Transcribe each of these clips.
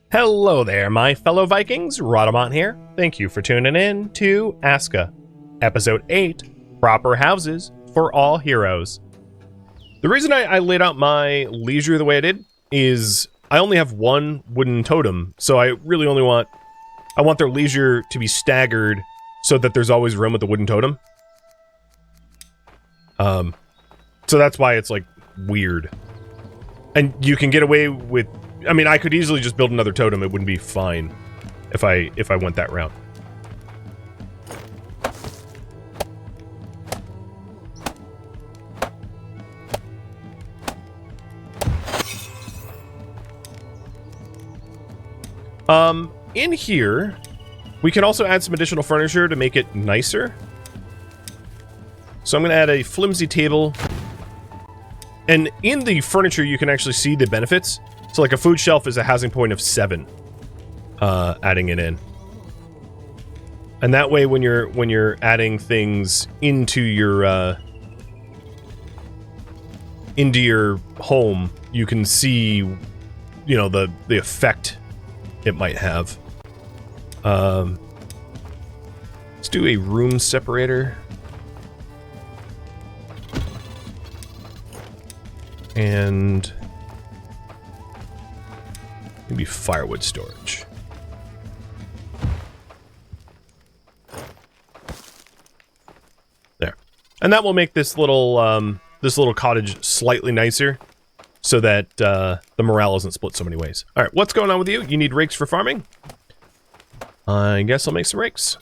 Hello there, my fellow Vikings. Rhadamant here. Thank you for tuning in to ASKA, Episode 8, Proper Houses for All Heroes. The reason I laid out my leisure the way I did is I only have one wooden totem, so I really only want... I want their leisure to be staggered so that there's always room with the wooden totem. So that's why it's, like, weird. And you can get away with... I mean, I could easily just build another totem. It wouldn't be fine if I went that route. In here, we can also add some additional furniture to make it nicer. So I'm going to add a flimsy table. And in the furniture, you can actually see the benefits. So like a food shelf is a housing point of 7, adding it in. And that way when you're adding things into your home, you can see, you know, the effect it might have. Let's do a room separator. And maybe firewood storage. There. And that will make this little cottage slightly nicer so that the morale isn't split so many ways. All right, what's going on with you? You need rakes for farming? I guess I'll make some rakes.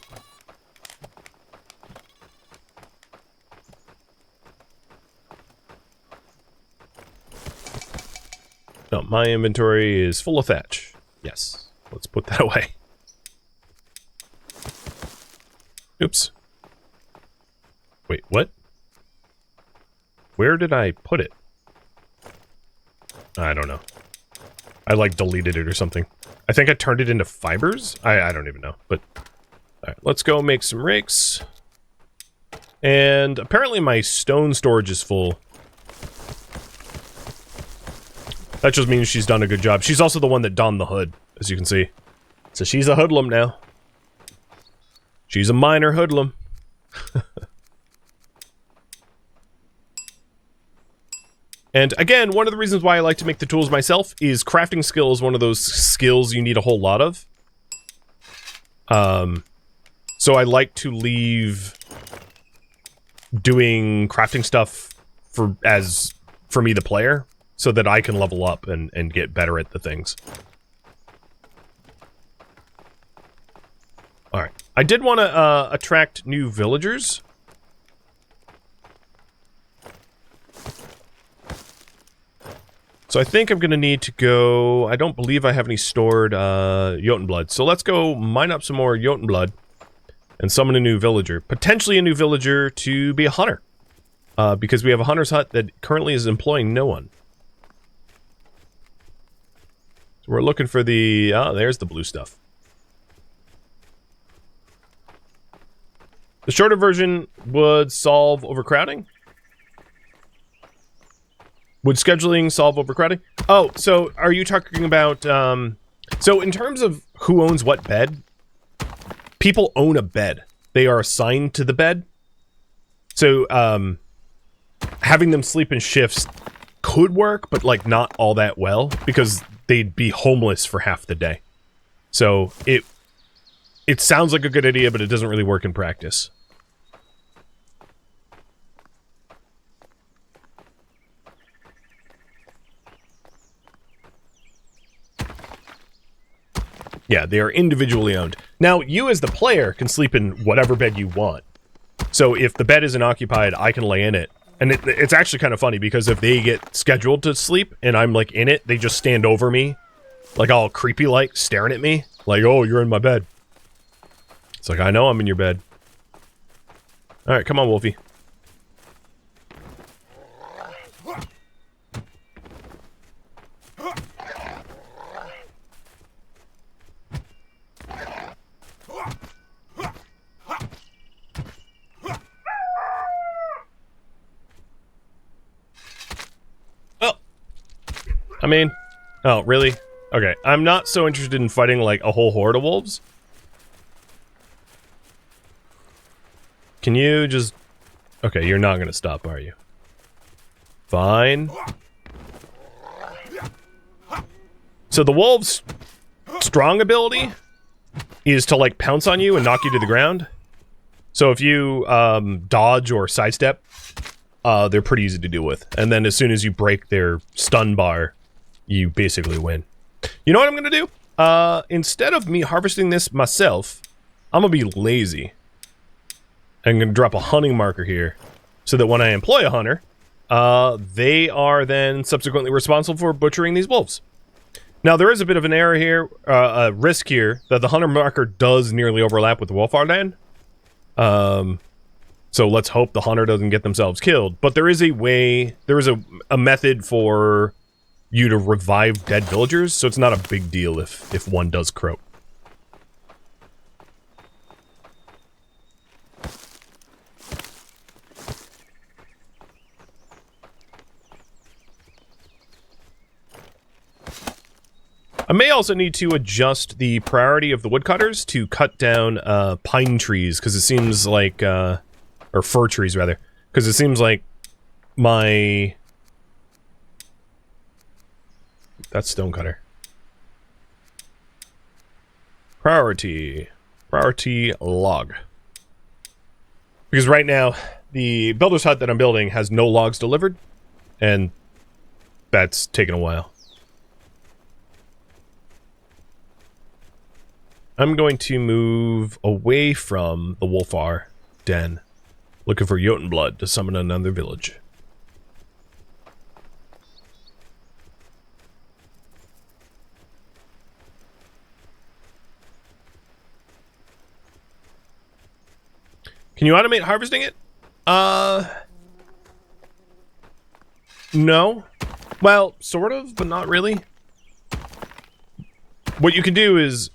No, my inventory is full of thatch. Yes, let's put that away. Oops. Wait, what? Where did I put it? I don't know. I, like, deleted it or something. I think I turned it into fibers? I don't even know, but... Alright, let's go make some rakes. And apparently my stone storage is full. That just means she's done a good job. She's also the one that donned the hood, as you can see. So she's a hoodlum now. She's a minor hoodlum. And again, one of the reasons why I like to make the tools myself is crafting skill is one of those skills you need a whole lot of. So I like to leave doing crafting stuff for me, the player, so that I can level up and get better at the things. Alright. I did want to attract new villagers. So I think I'm going to need to go... I don't believe I have any stored Jotun blood. So let's go mine up some more Jotun blood and summon a new villager. Potentially a new villager to be a hunter. Because we have a hunter's hut that currently is employing no one. So we're looking for the... Ah, there's the blue stuff. The shorter version would solve overcrowding. Would scheduling solve overcrowding? Oh, so are you talking about... So in terms of who owns what bed, people own a bed. They are assigned to the bed. So having them sleep in shifts could work, but like not all that well, because they'd be homeless for half the day. So it sounds like a good idea, but it doesn't really work in practice. Yeah, they are individually owned. Now, you as the player can sleep in whatever bed you want. So if the bed isn't occupied, I can lay in it. And it's actually kind of funny, because if they get scheduled to sleep and I'm, like, in it, they just stand over me, like, all creepy-like, staring at me. Like, oh, you're in my bed. It's like, I know I'm in your bed. Alright, come on, Wolfie. I mean, oh, really? Okay, I'm not so interested in fighting, like, a whole horde of wolves. Can you just... Okay, you're not gonna stop, are you? Fine. So the wolves' strong ability is to, like, pounce on you and knock you to the ground. So if you dodge or sidestep, they're pretty easy to deal with. And then as soon as you break their stun bar, you basically win. You know what I'm gonna do? Instead of me harvesting this myself, I'm gonna be lazy. I'm gonna drop a hunting marker here, so that when I employ a hunter, they are then subsequently responsible for butchering these wolves. Now, there is a bit of an error here, a risk here, that the hunter marker does nearly overlap with the wolf land. So let's hope the hunter doesn't get themselves killed. But there is a way, there is a method for you to revive dead villagers, so it's not a big deal if one does croak. I may also need to adjust the priority of the woodcutters to cut down pine trees, because it seems like, or fir trees rather, because it seems like my... That's stonecutter. Priority log. Because right now, the builder's hut that I'm building has no logs delivered, and that's taken a while. I'm going to move away from the Wolfar den, looking for Jotun blood to summon another village. Can you automate harvesting it? No. Well, sort of, but not really. What you can do is,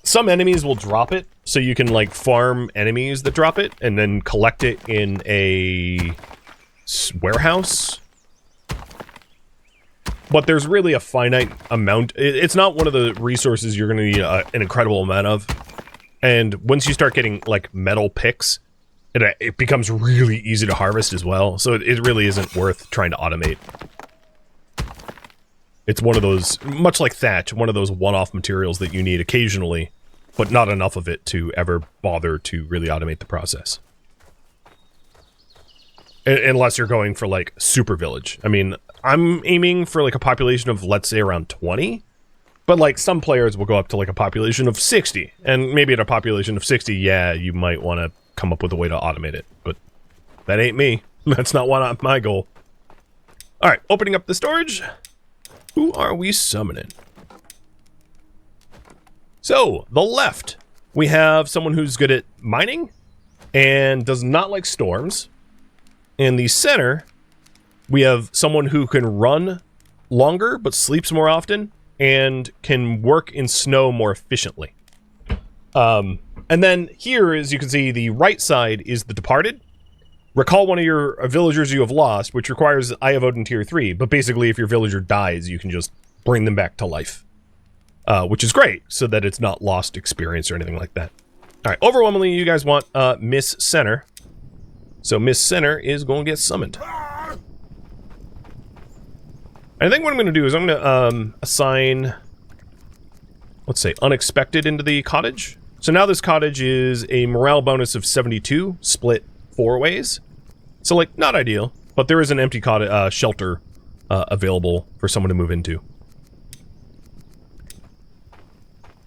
some enemies will drop it, so you can, like, farm enemies that drop it, and then collect it in a warehouse. But there's really a finite amount. It's not one of the resources you're going to need an incredible amount of. And once you start getting, like, metal picks, it becomes really easy to harvest as well. So it really isn't worth trying to automate. It's one of those, much like thatch, one of those one-off materials that you need occasionally, but not enough of it to ever bother to really automate the process. Unless you're going for, like, super village. I mean, I'm aiming for, like, a population of, let's say, around 20. But, like, some players will go up to, like, a population of 60. And maybe at a population of 60, yeah, you might want to come up with a way to automate it. But that ain't me. That's not my goal. Alright, opening up the storage. Who are we summoning? So, the left. We have someone who's good at mining and does not like storms. In the center, we have someone who can run longer but sleeps more often and can work in snow more efficiently. And then here, as you can see, the right side is the departed. Recall one of your villagers you have lost, which requires Eye of Odin Tier 3, but basically if your villager dies, you can just bring them back to life. Which is great, so that it's not lost experience or anything like that. Alright, overwhelmingly you guys want Miss Center. So Miss Center is going to get summoned. I think what I'm going to do is I'm going to assign, let's say, Unexpected into the cottage. So now this cottage is a morale bonus of 72, split 4 ways. So, like, not ideal, but there is an empty cottage, shelter available for someone to move into.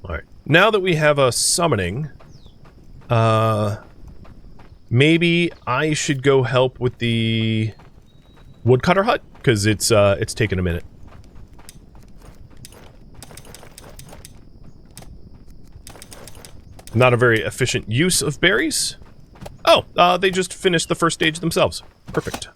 Alright, now that we have a summoning, maybe I should go help with the woodcutter hut, because it's taken a minute. Not a very efficient use of berries. Oh, they just finished the first stage themselves. Perfect.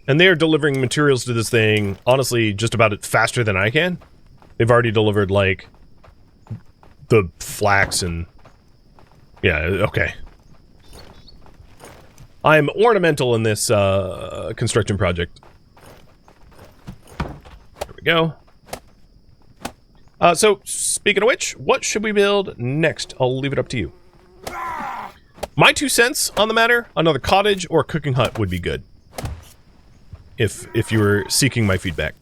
And they are delivering materials to this thing, honestly, just about faster than I can. They've already delivered, like, the flax and... Yeah, okay. I'm ornamental in this construction project. There we go. So, speaking of which, what should we build next? I'll leave it up to you. My 2 cents on the matter, another cottage or a cooking hut would be good. If you were seeking my feedback.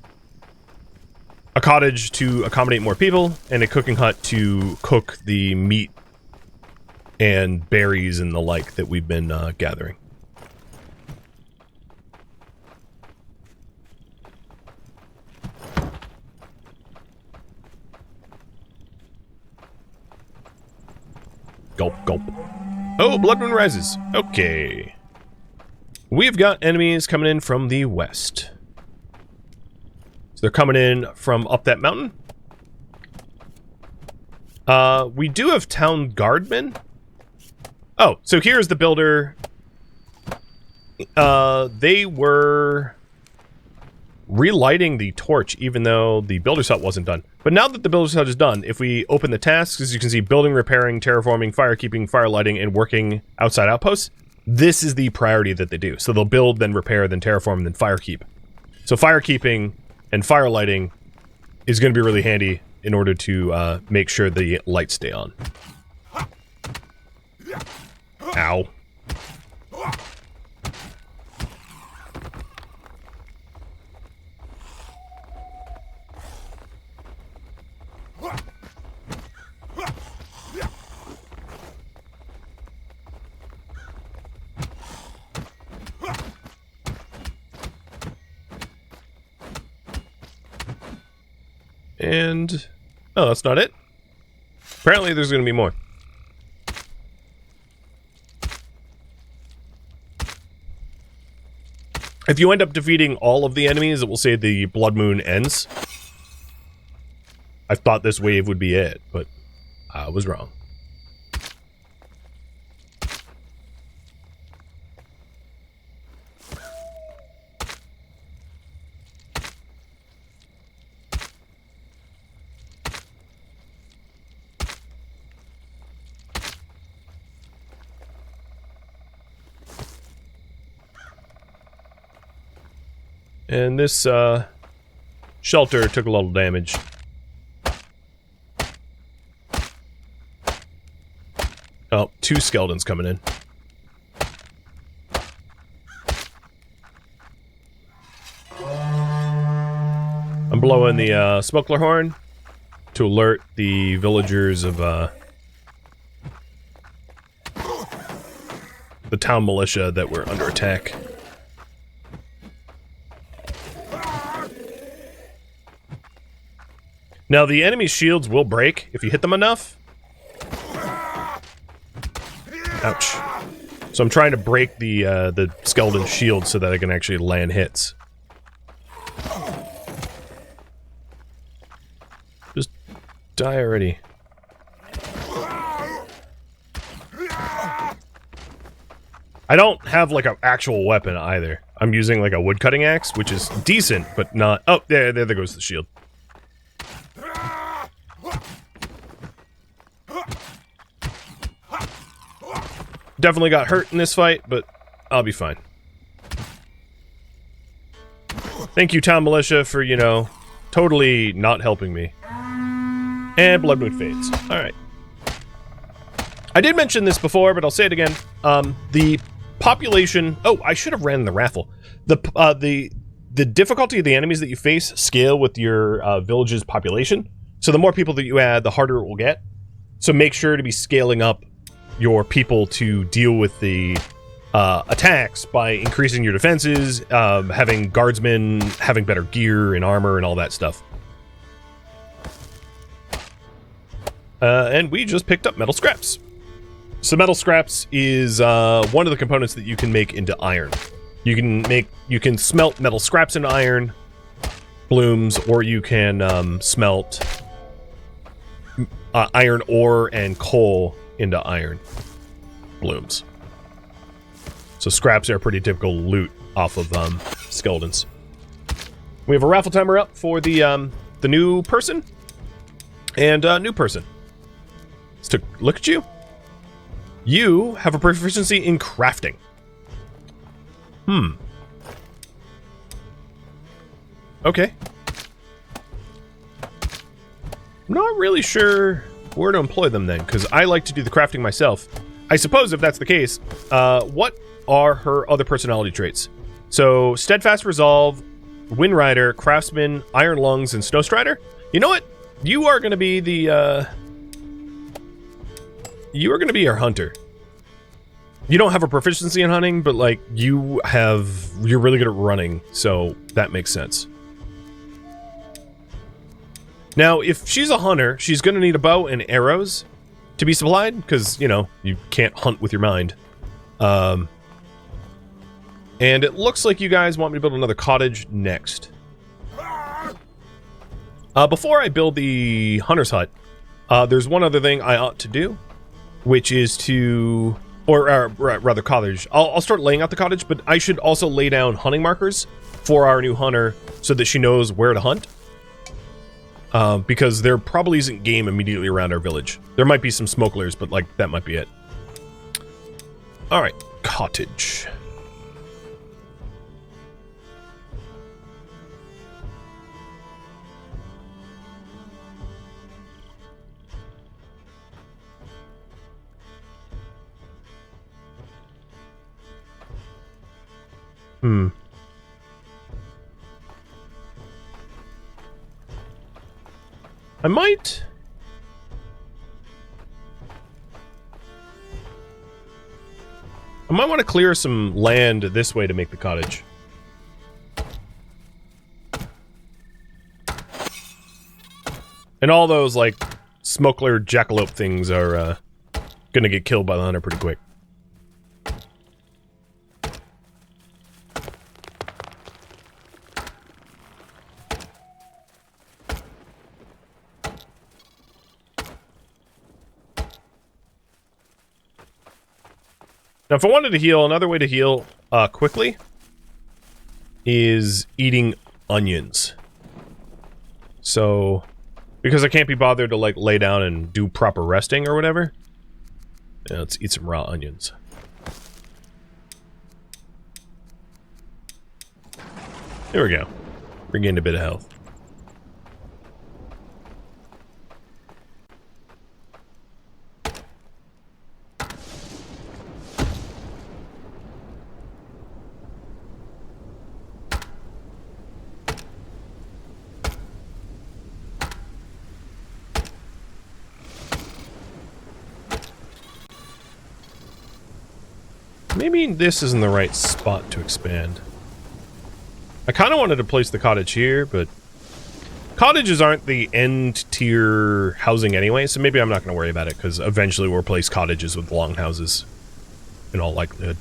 A cottage to accommodate more people, and a cooking hut to cook the meat and berries and the like that we've been gathering. Gulp, gulp. Oh, Blood Moon rises. Okay. We've got enemies coming in from the west. So they're coming in from up that mountain. We do have town guardmen. Oh, so here's the builder. They were relighting the torch, even though the builder's hut wasn't done. But now that the builder's hut is done, if we open the tasks, as you can see, building, repairing, terraforming, firekeeping, fire lighting, and working outside outposts, this is the priority that they do. So they'll build, then repair, then terraform, then firekeep. So firekeeping and fire lighting is going to be really handy in order to make sure the lights stay on. Ow. And... oh, that's not it. Apparently there's going to be more. If you end up defeating all of the enemies, it will say the Blood Moon ends. I thought this wave would be it, but I was wrong. And this, shelter took a little damage. Oh, 2 skeletons coming in. I'm blowing the, smokeler horn to alert the villagers of, the town militia that were under attack. Now, the enemy's shields will break if you hit them enough. Ouch. So I'm trying to break the skeleton shield so that I can actually land hits. Just die already. I don't have, like, an actual weapon either. I'm using, like, a woodcutting axe, which is decent, but not... oh, there goes the shield. Definitely got hurt in this fight, but I'll be fine. Thank you, town militia, for, you know, totally not helping me. And Blood Moon fades. Alright. I did mention this before, but I'll say it again. The population... oh, I should have ran the raffle. The difficulty of the enemies that you face scale with your village's population. So the more people that you add, the harder it will get. So make sure to be scaling up your people to deal with the attacks by increasing your defenses, having guardsmen, having better gear and armor and all that stuff. And we just picked up metal scraps. So metal scraps is one of the components that you can make into iron. You can smelt metal scraps into iron blooms, or you can smelt iron ore and coal into iron blooms. So scraps are pretty typical loot off of skeletons. We have a raffle timer up for the new person. And new person. Let's look at you. You have a proficiency in crafting. Okay. I'm not really sure where to employ them then, because I like to do the crafting myself. I suppose if that's the case, what are her other personality traits? So, Steadfast Resolve, Wind Rider, Craftsman, Iron Lungs, and Snow Strider? You know what? You are going to be the, you are going to be our hunter. You don't have a proficiency in hunting, but, like, you're really good at running, so that makes sense. Now, if she's a hunter, she's going to need a bow and arrows to be supplied, because, you know, you can't hunt with your mind. And it looks like you guys want me to build another cottage next. Before I build the hunter's hut, there's one other thing I ought to do, which is to... Or rather, cottage. I'll start laying out the cottage, but I should also lay down hunting markers for our new hunter so that she knows where to hunt. Because there probably isn't game immediately around our village. There might be some smokelers, but, like, that might be it. Alright, cottage. I might... want to clear some land this way to make the cottage. And all those, like, smokeler jackalope things are, gonna get killed by the hunter pretty quick. Now, if I wanted to heal, another way to heal quickly is eating onions. So, because I can't be bothered to, like, lay down and do proper resting or whatever, yeah, let's eat some raw onions. There we go. Regained a bit of health. Maybe this isn't the right spot to expand. I kind of wanted to place the cottage here, but cottages aren't the end tier housing anyway, so maybe I'm not going to worry about it, because eventually we'll replace cottages with longhouses in all likelihood.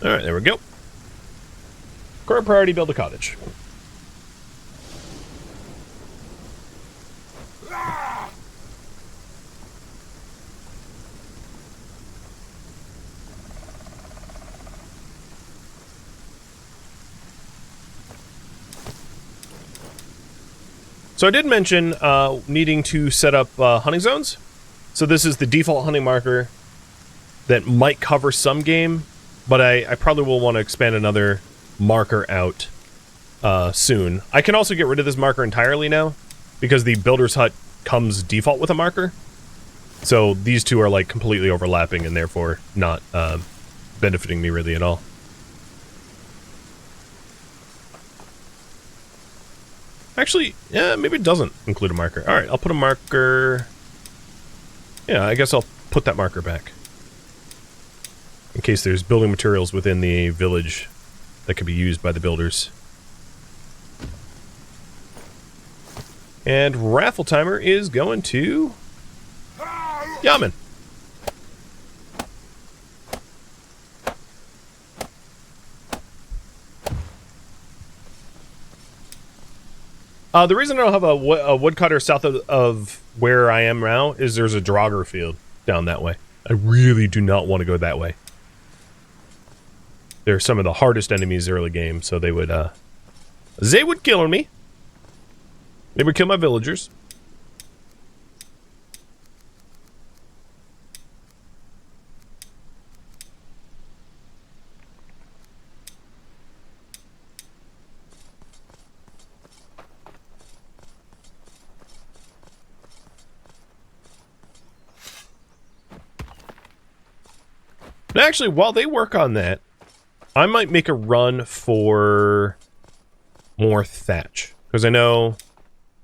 Alright, there we go. Current priority, build a cottage. So I did mention needing to set up hunting zones. So this is the default hunting marker that might cover some game, but I probably will want to expand another marker out soon. I can also get rid of this marker entirely now, because the builder's hut comes default with a marker. So these two are, like, completely overlapping and therefore not benefiting me really at all. Actually, yeah, maybe it doesn't include a marker. Alright, I'll put a marker... Yeah, I guess I'll put that marker back. In case there's building materials within the village that could be used by the builders. And raffle timer is going to... Yaman. The reason I don't have a woodcutter south of where I am now is there's a Draugr field down that way. I really do not want to go that way. They're some of the hardest enemies early game, so they would kill me. They would kill my villagers. And actually, while they work on that, I might make a run for more thatch. Because I know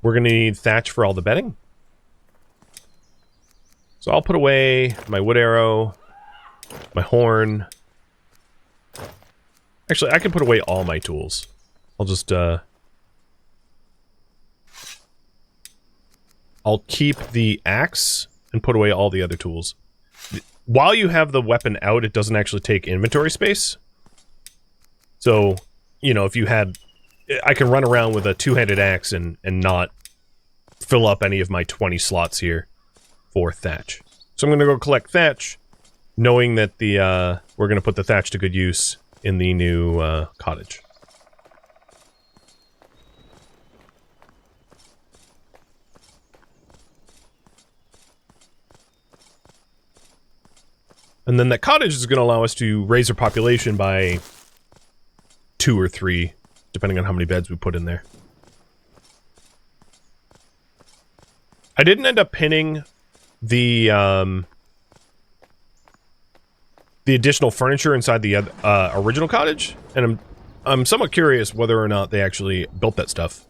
we're going to need thatch for all the bedding. So I'll put away my wood arrow, my horn. Actually, I can put away all my tools. I'll just, I'll keep the axe and put away all the other tools. While you have the weapon out, it doesn't actually take inventory space. So, you know, if you had... I can run around with a two-handed axe and not fill up any of my 20 slots here for thatch. So I'm going to go collect thatch, knowing that the we're going to put the thatch to good use in the new cottage. And then that cottage is going to allow us to raise our population by 2 or 3, depending on how many beds we put in there. I didn't end up pinning the additional furniture inside the original cottage, and I'm somewhat curious whether or not they actually built that stuff.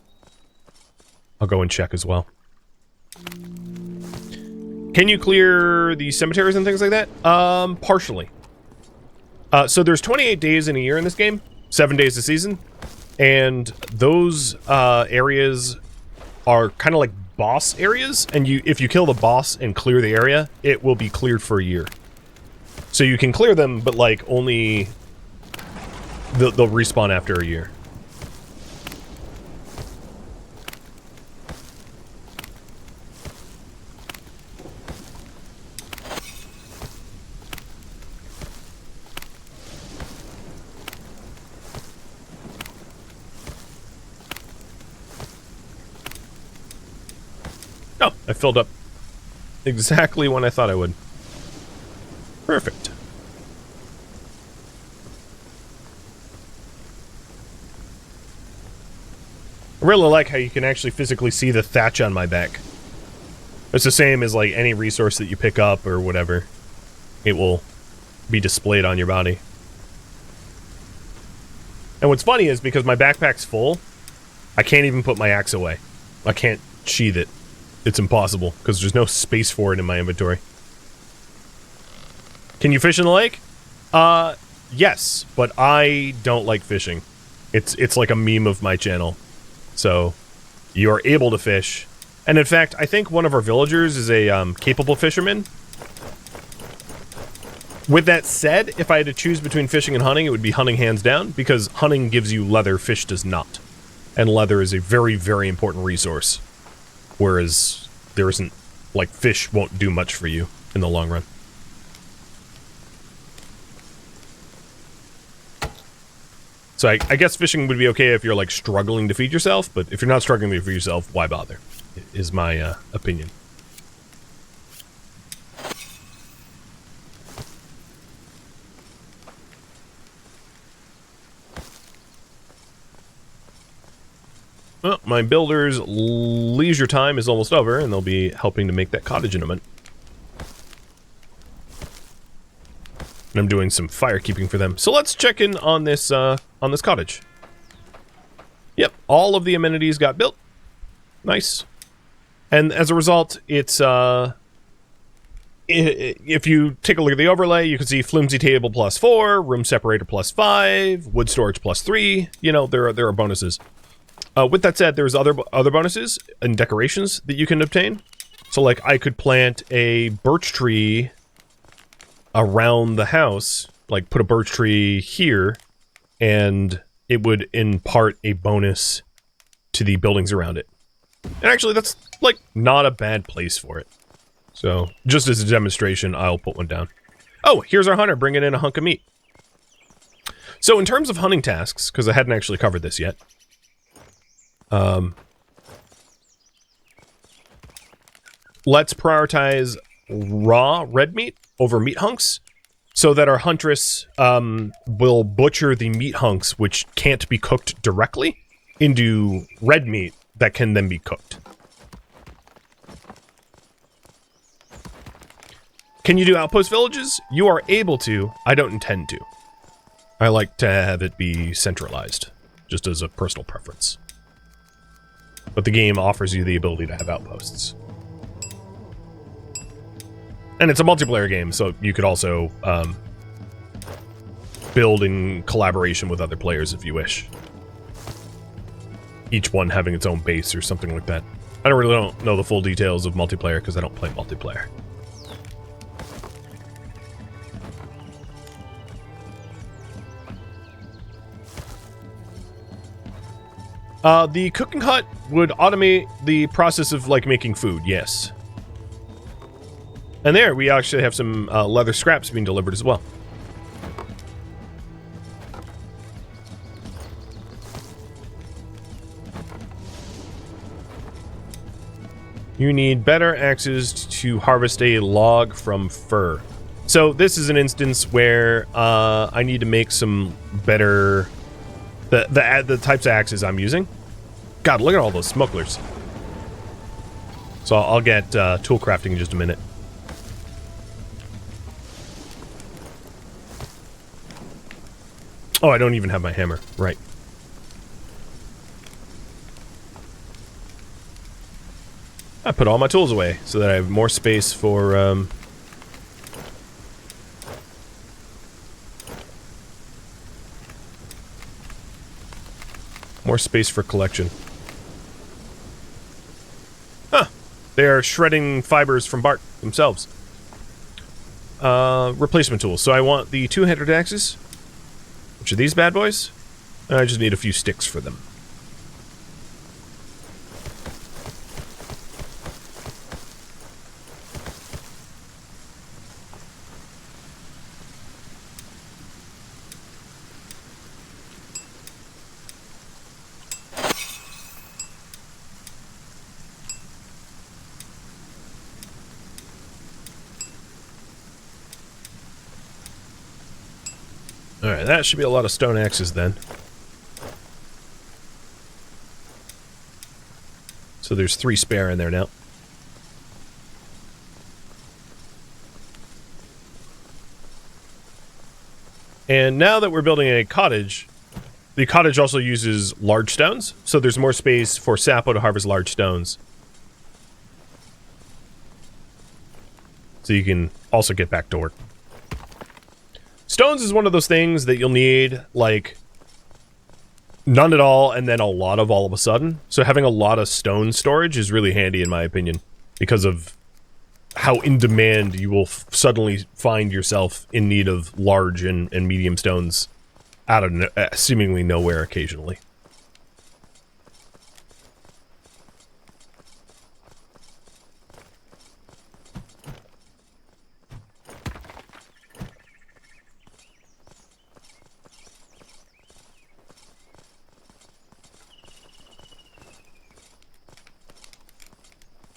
I'll go and check as well. Can you clear the cemeteries and things like that? Partially. So there's 28 days in a year in this game, 7 days a season, and those areas are kind of like boss areas, and if you kill the boss and clear the area, it will be cleared for a year. So you can clear them, but like only they'll respawn after a year. Oh, I filled up exactly when I thought I would. Perfect. I really like how you can actually physically see the thatch on my back. It's the same as like any resource that you pick up or whatever. It will be displayed on your body. And what's funny is because my backpack's full, I can't even put my axe away. I can't sheath it. It's impossible, because there's no space for it in my inventory. Can you fish in the lake? Yes, but I don't like fishing. It's like a meme of my channel. So, you are able to fish. And in fact, I think one of our villagers is a capable fisherman. With that said, if I had to choose between fishing and hunting, it would be hunting hands down, because hunting gives you leather, fish does not. And leather is a very, very important resource. Whereas there isn't, like, fish won't do much for you in the long run. So I guess fishing would be okay if you're, like, struggling to feed yourself, but if you're not struggling to feed yourself, why bother? Is my opinion. Well, my builder's leisure time is almost over, and they'll be helping to make that cottage in a minute. And I'm doing some firekeeping for them. So let's check in on this cottage. Yep, all of the amenities got built. Nice. And as a result, it's if you take a look at the overlay, you can see flimsy table +4, room separator +5, wood storage +3. You know, there are bonuses. With that said, there's other bonuses and decorations that you can obtain. So, like, I could plant a birch tree around the house, like put a birch tree here, and it would impart a bonus to the buildings around it. And actually, that's, like, not a bad place for it. So, just as a demonstration, I'll put one down. Oh, here's our hunter bringing in a hunk of meat. So in terms of hunting tasks, because I hadn't actually covered this yet, let's prioritize raw red meat over meat hunks, so that our huntress will butcher the meat hunks, which can't be cooked directly, into red meat that can then be cooked. Can you do outpost villages? You are able to. I don't intend to. I like to have it be centralized, just as a personal preference. But the game offers you the ability to have outposts. And it's a multiplayer game, so you could also build in collaboration with other players if you wish. Each one having its own base or something like that. I don't know the full details of multiplayer because I don't play multiplayer. The cooking hut would automate the process of, like, making food, yes. And there, we actually have some leather scraps being delivered as well. You need better axes to harvest a log from fir. So this is an instance where I need to make some better... The types of axes I'm using. God, look at all those smugglers. So I'll get tool crafting in just a minute. Oh, I don't even have my hammer. Right. I put all my tools away so that I have more space for... more space for collection. Huh. They are shredding fibers from bark themselves. Replacement tools. So I want the two-handed axes. Which are these bad boys? I just need a few sticks for them. Alright, that should be a lot of stone axes then. So there's 3 spare in there now. And now that we're building a cottage, the cottage also uses large stones, so there's more space for Sapo to harvest large stones. So you can also get back to work. Stones is one of those things that you'll need, like, none at all and then a lot of all of a sudden. So having a lot of stone storage is really handy in my opinion, because of how in demand you will suddenly find yourself in need of large and medium stones out of seemingly nowhere occasionally.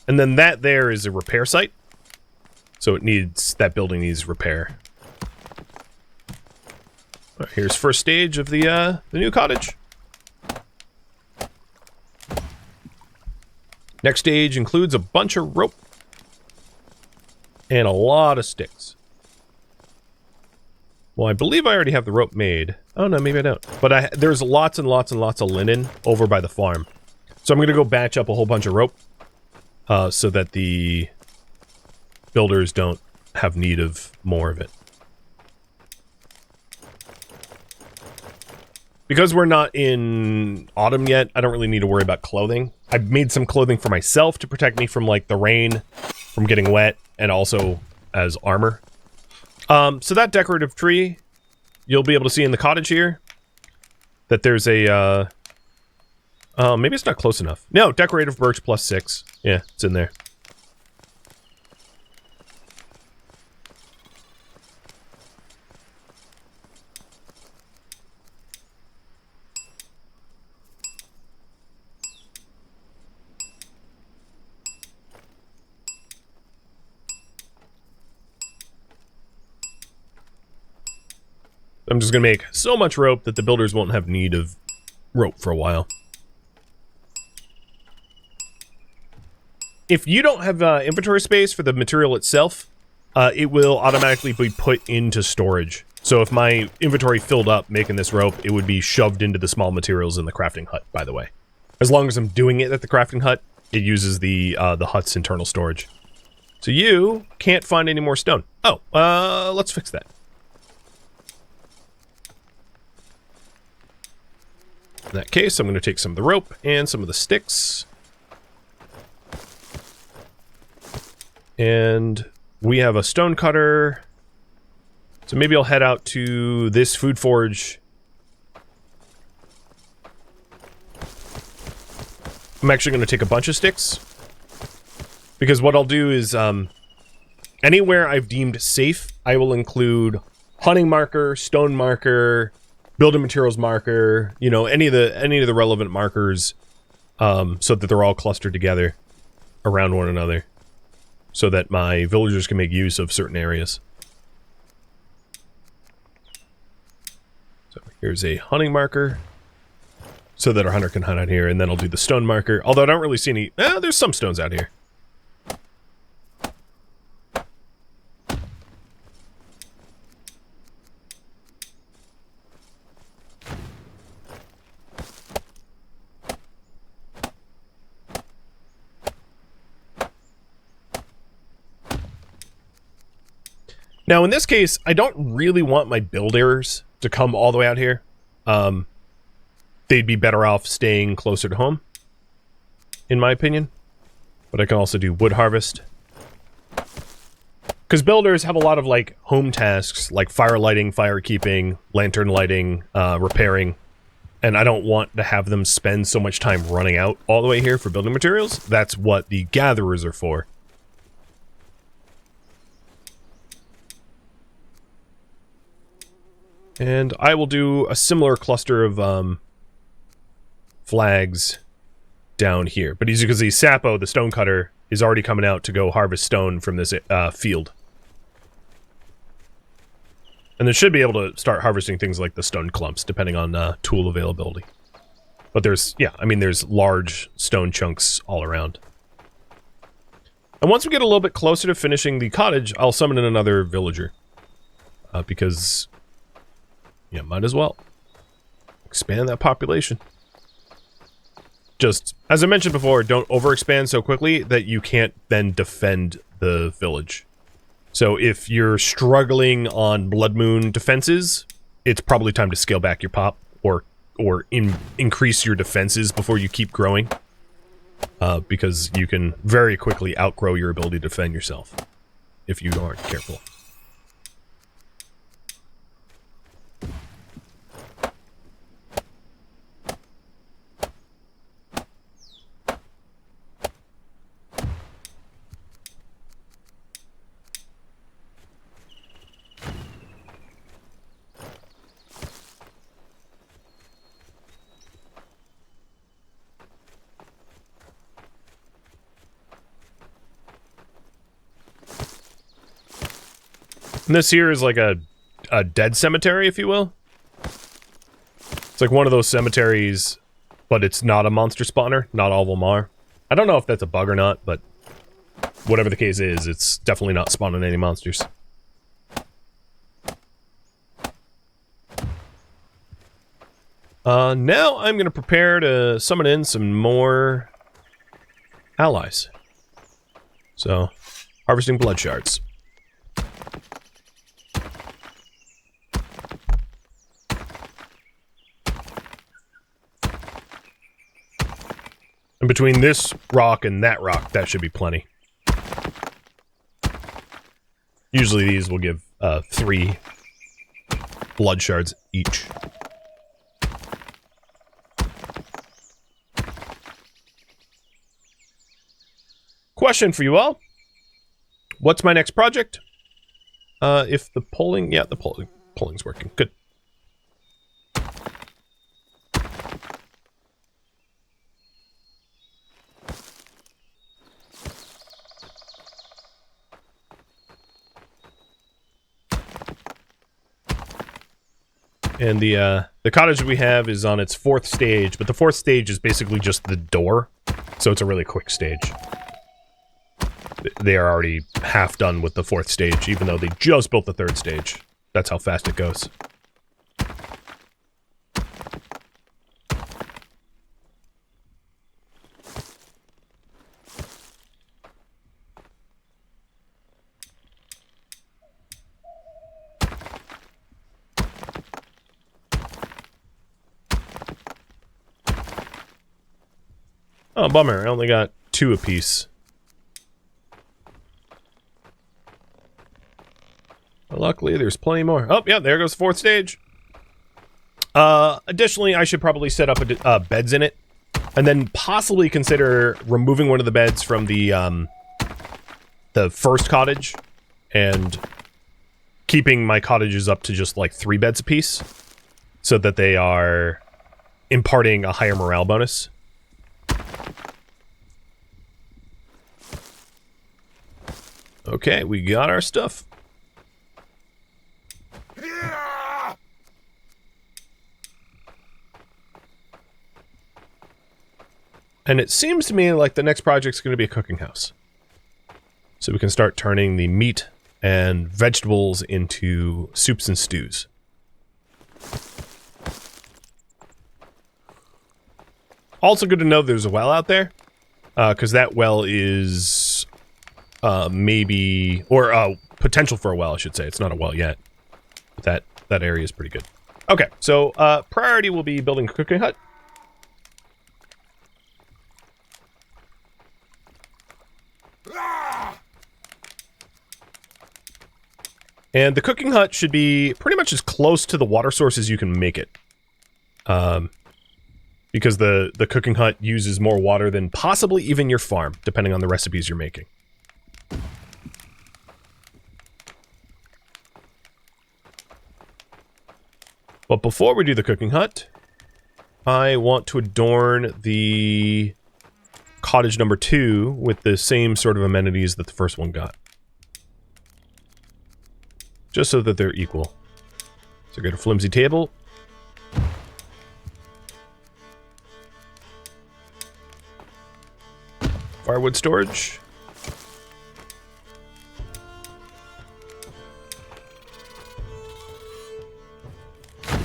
And then that there is a repair site. So it needs, that building needs repair. All right, here's first stage of the new cottage. Next stage includes a bunch of rope. And a lot of sticks. Well, I believe I already have the rope made. Oh no, maybe I don't. But there's lots and lots and lots of linen over by the farm. So I'm going to go batch up a whole bunch of rope. So that the builders don't have need of more of it. Because we're not in autumn yet, I don't really need to worry about clothing. I've made some clothing for myself to protect me from, like, the rain, from getting wet, and also as armor. So that decorative tree, you'll be able to see in the cottage here, that there's a, maybe it's not close enough. No, decorative birch plus 6. Yeah, it's in there. I'm just going to make so much rope that the builders won't have need of rope for a while. If you don't have inventory space for the material itself, it will automatically be put into storage. So if my inventory filled up making this rope, it would be shoved into the small materials in the crafting hut, by the way. As long as I'm doing it at the crafting hut, it uses the hut's internal storage. So you can't find any more stone. Oh, let's fix that. In that case, I'm going to take some of the rope and some of the sticks. And we have a stone cutter. So maybe I'll head out to this food forge. I'm actually going to take a bunch of sticks. Because what I'll do is, anywhere I've deemed safe, I will include hunting marker, stone marker, building materials marker, you know, any of the relevant markers, so that they're all clustered together around one another, so that my villagers can make use of certain areas. So here's a hunting marker, so that our hunter can hunt out here, and then I'll do the stone marker. Although I don't really see any. There's some stones out here. Now, in this case, I don't really want my builders to come all the way out here. They'd be better off staying closer to home, in my opinion. But I can also do wood harvest. Because builders have a lot of, like, home tasks, like fire lighting, fire keeping, lantern lighting, repairing. And I don't want to have them spend so much time running out all the way here for building materials. That's what the gatherers are for. And I will do a similar cluster of flags down here. But as you can see, Sapo, the stone cutter, is already coming out to go harvest stone from this field. And they should be able to start harvesting things like the stone clumps, depending on tool availability. But there's, yeah, I mean, there's large stone chunks all around. And once we get a little bit closer to finishing the cottage, I'll summon in another villager. Because... yeah, might as well. Expand that population. Just, as I mentioned before, don't overexpand so quickly that you can't then defend the village. So if you're struggling on Blood Moon defenses, it's probably time to scale back your pop, or increase your defenses before you keep growing. Because you can very quickly outgrow your ability to defend yourself, if you aren't careful. And this here is like a dead cemetery, if you will. It's like one of those cemeteries, but it's not a monster spawner. Not all of them are. I don't know if that's a bug or not, but whatever the case is, it's definitely not spawning any monsters. Now I'm going to prepare to summon in some more allies. So, harvesting blood shards. And between this rock and that rock, that should be plenty. Usually these will give 3 blood shards each. Question for you all. What's my next project? If the polling... yeah, the polling's working. Good. And the cottage we have is on its 4th stage, but the 4th stage is basically just the door, so it's a really quick stage. They are already half done with the 4th stage, even though they just built the 3rd stage. That's how fast it goes. Oh, bummer. I only got 2 apiece. But luckily, there's plenty more. Oh, yeah, there goes the 4th stage. Additionally, I should probably set up beds in it. And then possibly consider removing one of the beds from the first cottage. And keeping my cottages up to just, like, 3 beds apiece. So that they are imparting a higher morale bonus. Okay, we got our stuff. And it seems to me like the next project's going to be a cooking house. So we can start turning the meat and vegetables into soups and stews. Also good to know there's a well out there. Because that well is... maybe, or potential for a well, I should say. It's not a well yet. But that area is pretty good. Okay, so priority will be building a cooking hut. And the cooking hut should be pretty much as close to the water source as you can make it. Because the cooking hut uses more water than possibly even your farm, depending on the recipes you're making. But before we do the cooking hut, I want to adorn the cottage number 2 with the same sort of amenities that the first one got. Just so that they're equal. So get a flimsy table. Firewood storage.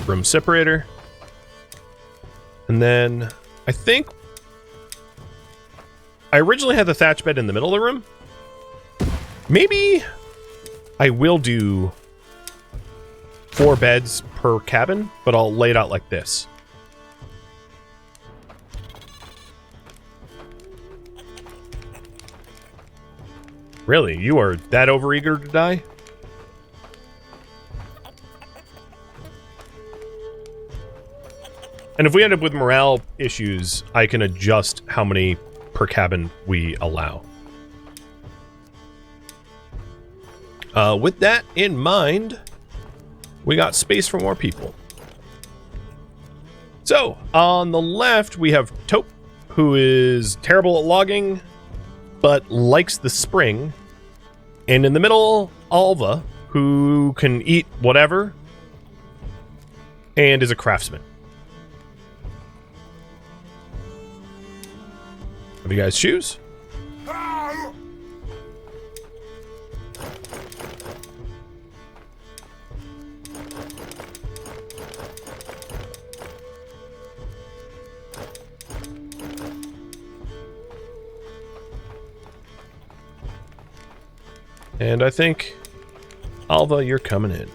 Room separator. And then I think I originally had the thatch bed in the middle of the room. Maybe I will do 4 beds per cabin, but I'll lay it out like this. Really? You are that overeager to die? And if we end up with morale issues, I can adjust how many per cabin we allow. With that in mind, we got space for more people. So, on the left, we have Taupe, who is terrible at logging, but likes the spring. And in the middle, Alva, who can eat whatever, and is a craftsman. Have you guys shoes? And I think, Alva, you're coming in.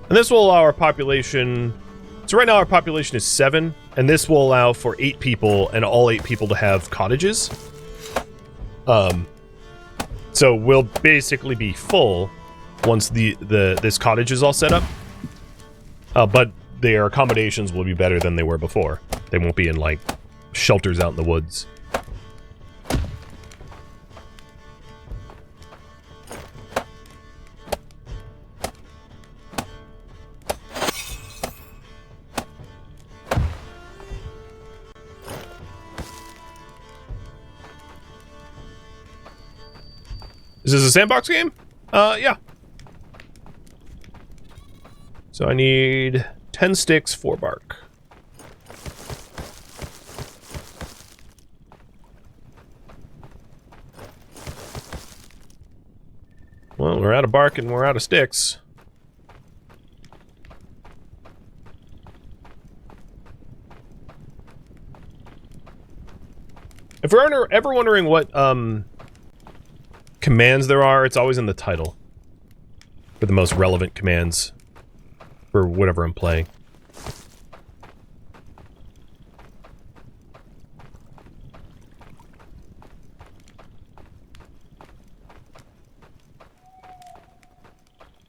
And this will allow our population... So right now our population is 7, and this will allow for 8 people, and all 8 people to have cottages. So we'll basically be full once this cottage is all set up. But their accommodations will be better than they were before. They won't be in, like, shelters out in the woods. Is this a sandbox game? Yeah. So I need 10 sticks, 4 bark. Well, we're out of bark and we're out of sticks. If you're ever wondering what, commands there are, it's always in the title. For the most relevant commands. For whatever I'm playing.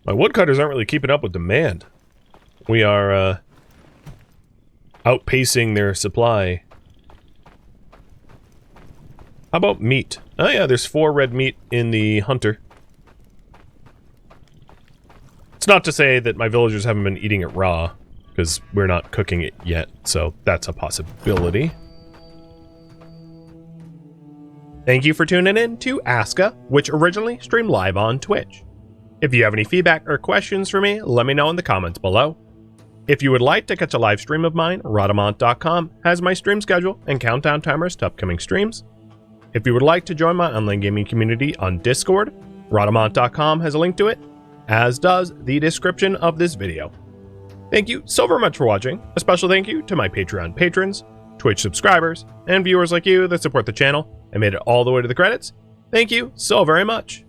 My woodcutters aren't really keeping up with demand. We are, outpacing their supply. How about meat? Oh yeah, there's 4 red meat in the hunter. It's not to say that my villagers haven't been eating it raw, because we're not cooking it yet, so that's a possibility. Thank you for tuning in to ASKA, which originally streamed live on Twitch. If you have any feedback or questions for me, let me know in the comments below. If you would like to catch a live stream of mine, Rhadamant.com has my stream schedule and countdown timers to upcoming streams. If you would like to join my online gaming community on Discord, Rhadamant.com has a link to it, as does the description of this video. Thank you so very much for watching. A special thank you to my Patreon patrons, Twitch subscribers, and viewers like you that support the channel and made it all the way to the credits. Thank you so very much.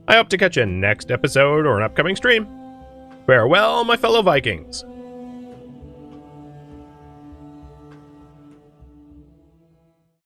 I hope to catch you next episode or an upcoming stream. Farewell, my fellow Vikings.